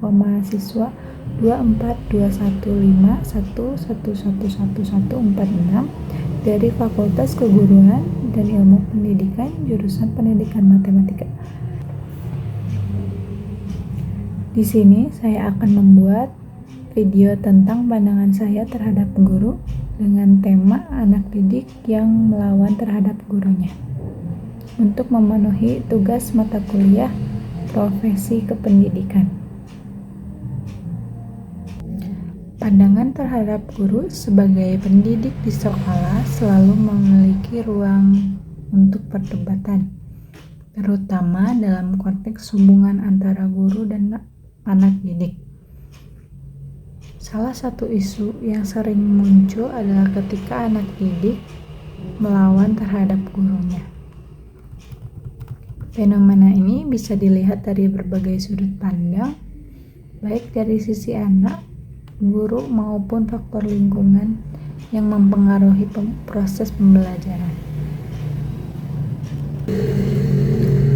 mahasiswa 2421511111146 dari Fakultas Keguruan dan Ilmu Pendidikan jurusan Pendidikan Matematika. Di sini saya akan membuat video tentang pandangan saya terhadap guru dengan tema anak didik yang melawan terhadap gurunya untuk memenuhi tugas mata kuliah profesi kependidikan. Pandangan terhadap guru sebagai pendidik di sekolah selalu memiliki ruang untuk perdebatan, terutama dalam konteks hubungan antara guru dan anak didik. Salah satu isu yang sering muncul adalah ketika anak didik melawan terhadap gurunya. Fenomena ini bisa dilihat dari berbagai sudut pandang, baik dari sisi anak, guru, maupun faktor lingkungan yang mempengaruhi proses pembelajaran.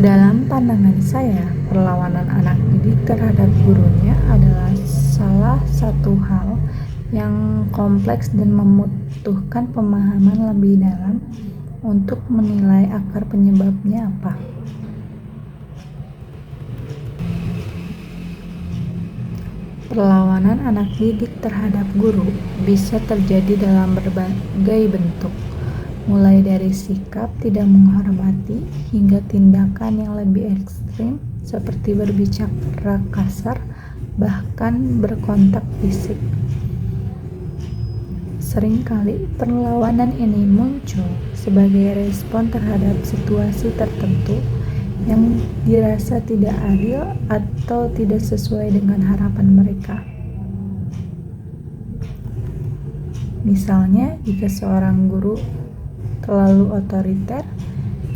Dalam pandangan saya, perlawanan anak didik terhadap gurunya adalah salah satu hal yang kompleks dan membutuhkan pemahaman lebih dalam untuk menilai akar penyebabnya apa. Perlawanan anak didik terhadap guru bisa terjadi dalam berbagai bentuk, mulai dari sikap tidak menghormati hingga tindakan yang lebih ekstrim seperti berbicara kasar, bahkan berkontak fisik. Seringkali perlawanan ini muncul sebagai respon terhadap situasi tertentu yang dirasa tidak adil atau tidak sesuai dengan harapan mereka. Misalnya, jika seorang guru terlalu otoriter,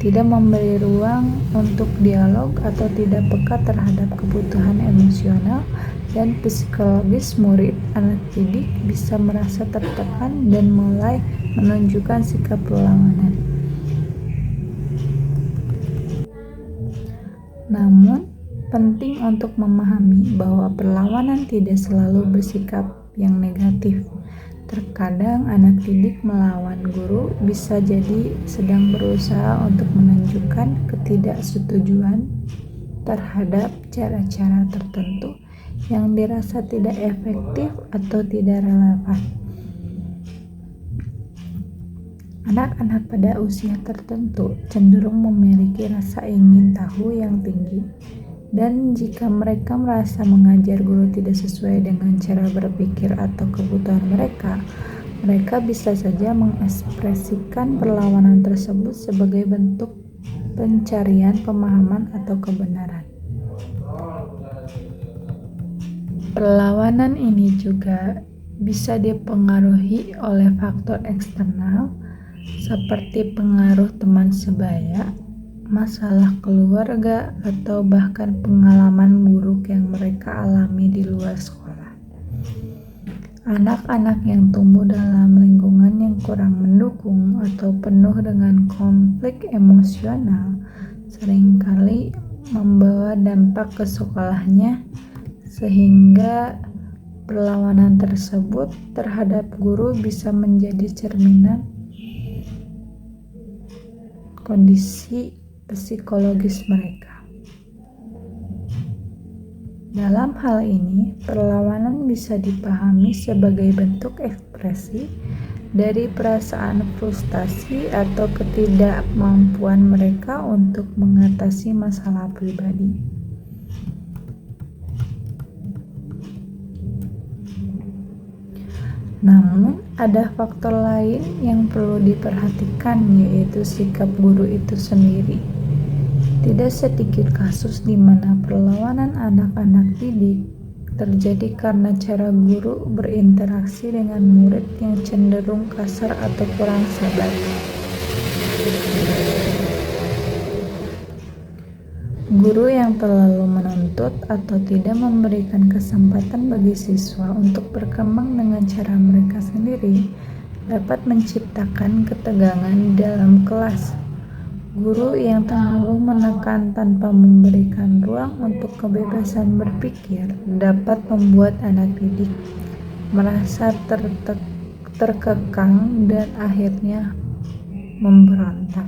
tidak memberi ruang untuk dialog atau tidak peka terhadap kebutuhan emosional dan psikologis murid, anak didik bisa merasa tertekan dan mulai menunjukkan sikap perlawanan. Namun, penting untuk memahami bahwa perlawanan tidak selalu bersikap yang negatif. Terkadang anak didik melawan guru bisa jadi sedang berusaha untuk menunjukkan ketidaksetujuan terhadap cara-cara tertentu yang dirasa tidak efektif atau tidak relevan. Anak-anak pada usia tertentu cenderung memiliki rasa ingin tahu yang tinggi, dan jika mereka merasa mengajar guru tidak sesuai dengan cara berpikir atau kebutuhan mereka bisa saja mengekspresikan perlawanan tersebut sebagai bentuk pencarian pemahaman atau kebenaran. Perlawanan ini juga bisa dipengaruhi oleh faktor eksternal seperti pengaruh teman sebaya, masalah keluarga, atau bahkan pengalaman buruk yang mereka alami di luar sekolah. Anak-anak yang tumbuh dalam lingkungan yang kurang mendukung atau penuh dengan konflik emosional seringkali membawa dampak ke sekolahnya, sehingga perlawanan tersebut terhadap guru bisa menjadi cerminan kondisi psikologis mereka. Dalam hal ini, perlawanan bisa dipahami sebagai bentuk ekspresi dari perasaan frustasi atau ketidakmampuan mereka untuk mengatasi masalah pribadi. Namun, ada faktor lain yang perlu diperhatikan, yaitu sikap guru itu sendiri. Tidak sedikit kasus di mana perlawanan anak-anak didik terjadi karena cara guru berinteraksi dengan murid yang cenderung kasar atau kurang sabar. Guru yang terlalu menuntut atau tidak memberikan kesempatan bagi siswa untuk berkembang dengan cara mereka sendiri dapat menciptakan ketegangan di dalam kelas. Guru yang terlalu menekan tanpa memberikan ruang untuk kebebasan berpikir dapat membuat anak didik merasa terkekang dan akhirnya memberontak.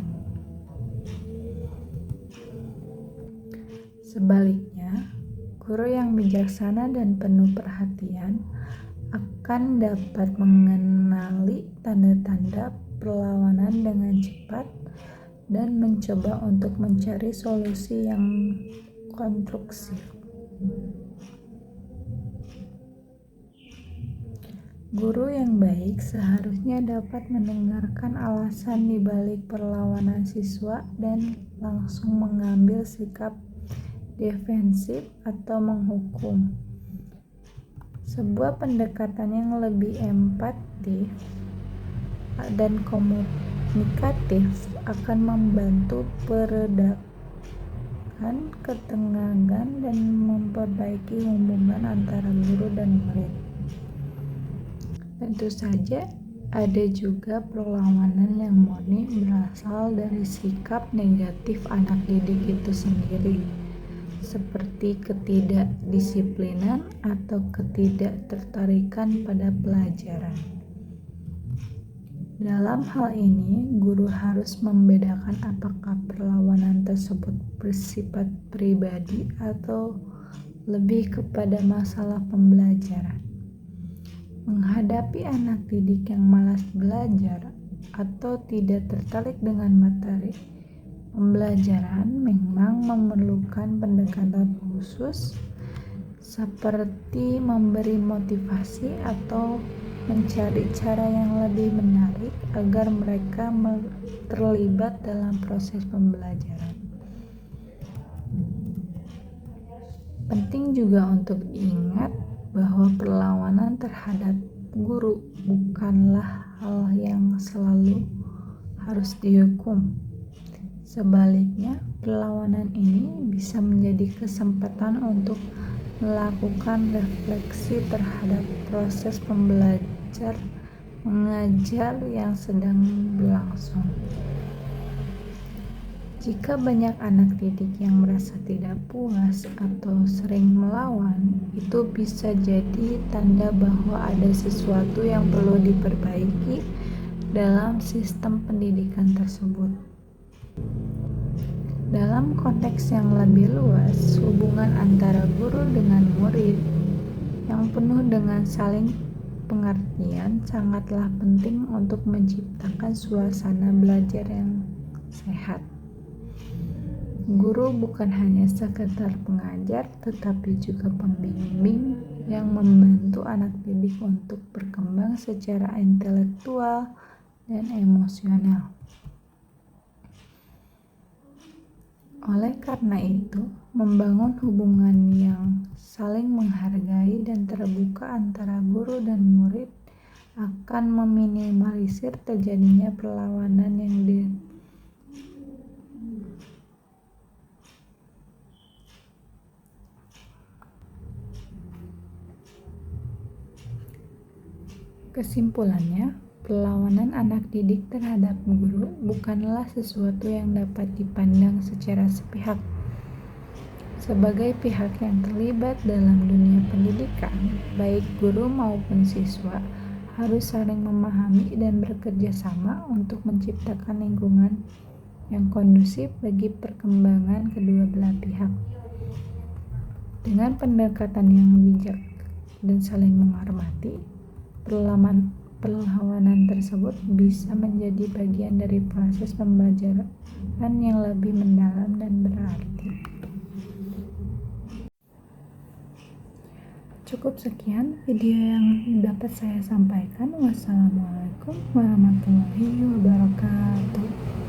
Sebaliknya, guru yang bijaksana dan penuh perhatian akan dapat mengenali tanda-tanda perlawanan dengan cepat dan mencoba untuk mencari solusi yang konstruksif. Guru yang baik seharusnya dapat mendengarkan alasan di balik perlawanan siswa dan langsung mengambil sikap defensif atau menghukum. Sebuah pendekatan yang lebih empatif dan komunikatif akan membantu peredakan ketegangan dan memperbaiki hubungan antara guru dan murid. Tentu saja ada juga perlawanan yang murni berasal dari sikap negatif anak didik itu sendiri, seperti ketidakdisiplinan atau ketidaktertarikan pada pelajaran. Dalam hal ini, guru harus membedakan apakah perlawanan tersebut bersifat pribadi atau lebih kepada masalah pembelajaran. Menghadapi anak didik yang malas belajar atau tidak tertarik dengan materi pembelajaran memang memerlukan pendekatan khusus seperti memberi motivasi atau mencari cara yang lebih menarik agar mereka terlibat dalam proses pembelajaran. Penting juga untuk diingat bahwa perlawanan terhadap guru bukanlah hal yang selalu harus dihukum. Sebaliknya, perlawanan ini bisa menjadi kesempatan untuk melakukan refleksi terhadap proses pembelajar mengajar yang sedang berlangsung. Jika banyak anak didik yang merasa tidak puas atau sering melawan, itu bisa jadi tanda bahwa ada sesuatu yang perlu diperbaiki dalam sistem pendidikan tersebut. Dalam konteks yang lebih luas, hubungan antara guru dengan murid yang penuh dengan saling pengertian sangatlah penting untuk menciptakan suasana belajar yang sehat. Guru bukan hanya sekedar pengajar, tetapi juga pembimbing yang membantu anak didik untuk berkembang secara intelektual dan emosional. Oleh karena itu, membangun hubungan yang saling menghargai dan terbuka antara guru dan murid akan meminimalisir terjadinya perlawanan yang Kesimpulannya, perlawanan anak didik terhadap guru bukanlah sesuatu yang dapat dipandang secara sepihak. Sebagai pihak yang terlibat dalam dunia pendidikan, baik guru maupun siswa harus saling memahami dan bekerja sama untuk menciptakan lingkungan yang kondusif bagi perkembangan kedua belah pihak. Dengan pendekatan yang bijak dan saling menghormati, perlawanan tersebut bisa menjadi bagian dari proses pembelajaran yang lebih mendalam dan berarti. Cukup sekian video yang dapat saya sampaikan. Wassalamualaikum warahmatullahi wabarakatuh.